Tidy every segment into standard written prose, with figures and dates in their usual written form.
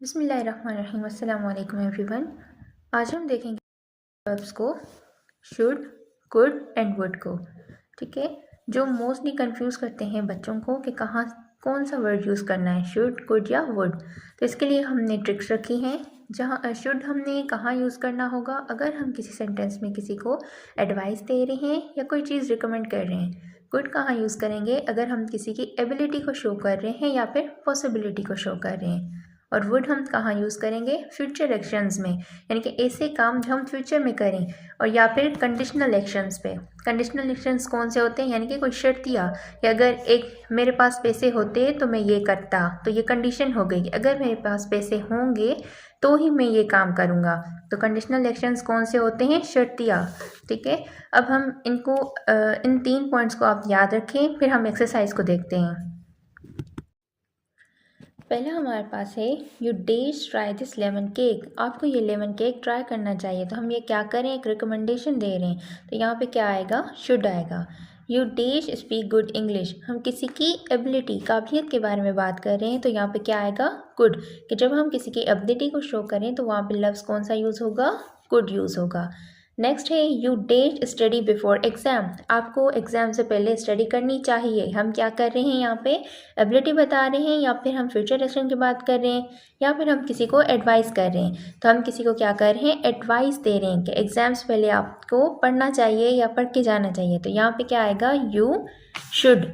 बिस्मिल्लाहिर्रहमानिर्रहीम। अस्सलाम वालेकुम एवरीवन। आज हम देखेंगे वर्ब्स को, शुड, कुड एंड वुड को। ठीक है, जो मोस्टली कंफ्यूज करते हैं बच्चों को कि कहाँ कौन सा वर्ड यूज़ करना है, शुड, कुड या वुड। तो इसके लिए हमने ट्रिक्स रखी हैं। जहाँ शुड हमने कहाँ यूज़ करना होगा, अगर हम किसी सेंटेंस में किसी को एडवाइस दे रहे हैं या कोई चीज़ रिकमेंड कर रहे हैं। कुड कहाँ यूज़ करेंगे, अगर हम किसी की एबिलिटी को शो कर रहे हैं या फिर पॉसिबिलिटी को शो कर रहे हैं। और वुड हम कहाँ यूज़ करेंगे, फ्यूचर एक्शंस में, यानी कि ऐसे काम जो हम फ्यूचर में करें, और या फिर कंडीशनल एक्शंस पे। कंडीशनल एक्शंस कौन से होते हैं, यानी कि कोई शर्तिया कि अगर एक मेरे पास पैसे होते तो मैं ये करता, तो ये कंडीशन हो गई कि अगर मेरे पास पैसे होंगे तो ही मैं ये काम करूँगा। तो कंडीशनल एक्शंस कौन से होते हैं, शर्तिया। ठीक है, अब हम इनको इन 3 पॉइंट्स को आप याद रखें, फिर हम एक्सरसाइज को देखते हैं। पहला हमारे पास है you dash try this lemon cake. आपको ये लेमन केक ट्राई करना चाहिए। तो हम ये क्या करें, एक रिकमेंडेशन दे रहे हैं। तो यहाँ पे क्या आएगा, शुड आएगा। You dash speak good English, हम किसी की एबिलिटी, काबिलियत के बारे में बात कर रहे हैं। तो यहाँ पे क्या आएगा, गुड। कि जब हम किसी की एबिलिटी को शो करें तो वहाँ पे लफ्ज़ कौन सा यूज़ होगा, गुड यूज़ होगा। नेक्स्ट है you dash study before exam. आपको एग्ज़ाम से पहले स्टडी करनी चाहिए। हम क्या कर रहे हैं, यहाँ पे एबिलिटी बता रहे हैं, या फिर हम फ्यूचर एक्शन की बात कर रहे हैं, या फिर हम किसी को एडवाइस कर रहे हैं। तो हम किसी को क्या कर रहे हैं, एडवाइस दे रहे हैं कि एग्ज़ाम से पहले आपको पढ़ना चाहिए या पढ़ के जाना चाहिए। तो यहाँ पे क्या आएगा, you should.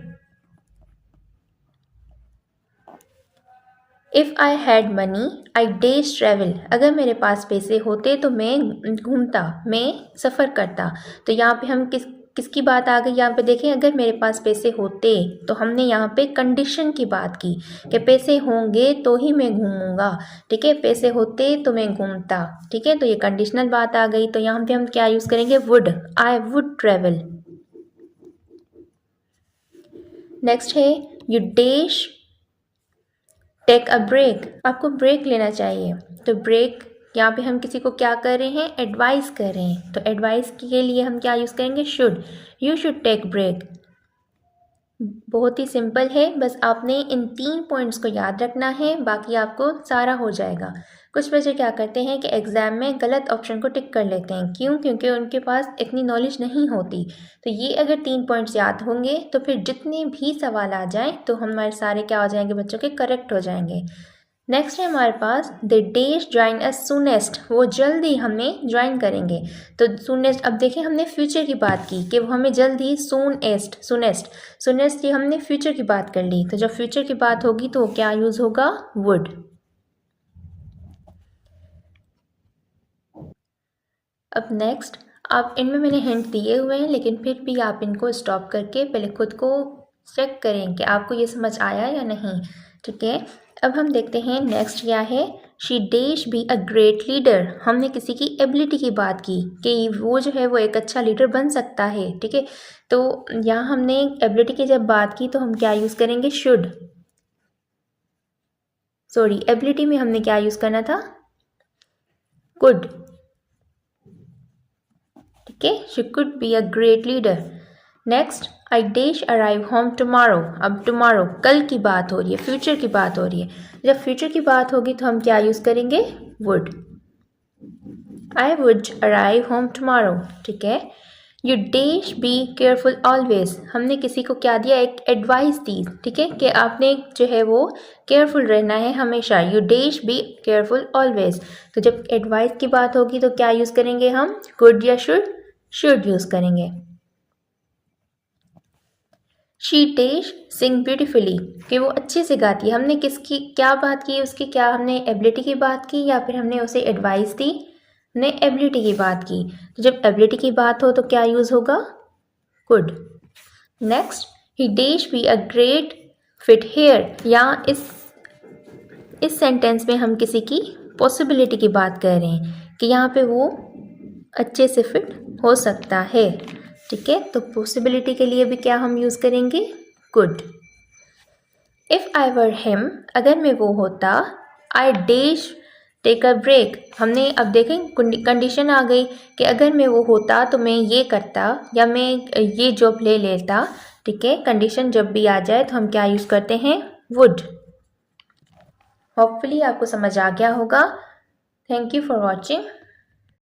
If I had money I days travel. अगर मेरे पास पैसे होते तो मैं घूमता, मैं सफ़र करता। तो यहाँ पे हम किसकी बात आ गई, यहाँ पे देखें, अगर मेरे पास पैसे होते, तो हमने यहाँ पे कंडीशन की बात की कि पैसे होंगे तो ही मैं घूमूंगा। ठीक है, पैसे होते तो मैं घूमता। ठीक है, तो ये कंडीशनल बात आ गई। तो यहाँ पे हम क्या यूज़ करेंगे, would. I would travel. Next है you dash take a break. आपको ब्रेक लेना चाहिए। तो ब्रेक, यहाँ पे हम किसी को क्या कर रहे हैं, एडवाइस कर रहे हैं। तो एडवाइस के लिए हम क्या यूज़ करेंगे, should. You should take break. बहुत ही सिंपल है, बस आपने इन 3 पॉइंट्स को याद रखना है, बाकी आपको सारा हो जाएगा। कुछ बच्चे क्या करते हैं कि एग्ज़ाम में गलत ऑप्शन को टिक कर लेते हैं। क्यों, क्योंकि उनके पास इतनी नॉलेज नहीं होती। तो ये अगर 3 पॉइंट्स याद होंगे तो फिर जितने भी सवाल आ जाएं तो हमारे सारे क्या हो जाएंगे, बच्चों के करेक्ट हो जाएंगे। नेक्स्ट है हमारे पास the dash join us soonest. वो जल्दी हमें ज्वाइन करेंगे। तो सूनेस्ट, अब देखें, हमने फ्यूचर की बात की कि वो हमें जल्दी, सूनेस्ट ये हमने फ्यूचर की बात कर ली। तो जब फ्यूचर की बात होगी तो क्या यूज़ होगा, वुड। अब नेक्स्ट, आप इनमें मैंने हिंट दिए हुए हैं, लेकिन फिर भी आप इनको स्टॉप करके पहले खुद को चेक करें कि आपको ये समझ आया या नहीं। ठीक है, अब हम देखते हैं नेक्स्ट क्या है, she dash be a great leader. हमने किसी की एबिलिटी की बात की कि वो जो है वो एक अच्छा लीडर बन सकता है। ठीक है, तो यहाँ हमने एबिलिटी की जब बात की तो हम क्या यूज़ करेंगे, शुड। सॉरी, एबिलिटी में हमने क्या यूज़ करना था, कुड। ठीक है, she could be a great leader. Next, I dash arrive home tomorrow. अब टुमारो कल की बात हो रही है, फ्यूचर की बात हो रही है। जब फ्यूचर की बात होगी तो हम क्या यूज़ करेंगे, would. I would arrive home tomorrow. ठीक है, you dash be careful always. हमने किसी को क्या दिया, एक एडवाइस दी। ठीक है, कि आपने जो है वो केयरफुल रहना है हमेशा। You dash be careful always. तो जब एडवाइस की बात होगी तो क्या यूज़ करेंगे हम, गुड या शुड यूज़ करेंगे। शी डेश सिंग ब्यूटिफुली, कि वो अच्छे से गाती है। हमने किसकी क्या बात की, उसकी क्या हमने एबिलिटी की बात की या फिर हमने उसे एडवाइस दी, हमने एबिलिटी की बात की। तो जब एबिलिटी की बात हो तो क्या यूज़ होगा, good. Next, he dash be a great fit here. या इस सेंटेंस में हम किसी की पॉसिबिलिटी की बात कर रहे हैं कि यहाँ पे वो अच्छे से फिट हो सकता है। ठीक है, तो पॉसिबिलिटी के लिए भी क्या हम यूज़ करेंगे, good. If I were him, अगर मैं वो होता, आई डेश टेक अ ब्रेक। हमने अब देखें कंडीशन आ गई कि अगर मैं वो होता तो मैं ये करता या मैं ये जॉब ले लेता। ठीक है, कंडीशन जब भी आ जाए तो हम क्या यूज़ करते हैं, वुड। होपफुली आपको समझ आ गया होगा। Thank you for watching.